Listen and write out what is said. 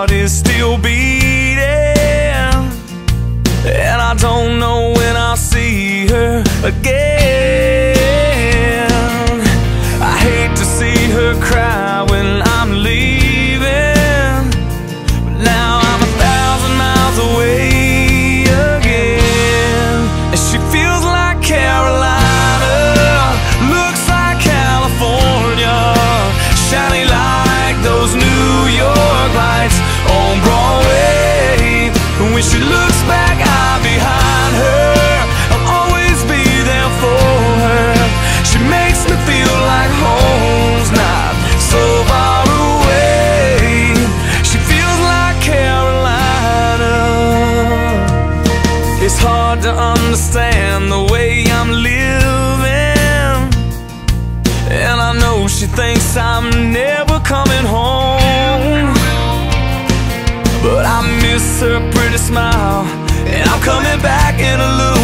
heart is still beating, and I don't know when I'll see her again. I hate to see her cry when I'm leaving, but now I'm 1,000 miles away again. And she feels like Carolina, looks like California, shining like those New York lights on Broadway. And when she looks back, I'm behind her, I'll always be there for her. She makes me feel like home's not so far away. She feels like Carolina. It's hard to understand the way I'm living, and I know she thinks I'm never coming home, but I miss her pretty smile, and I'm coming back in a little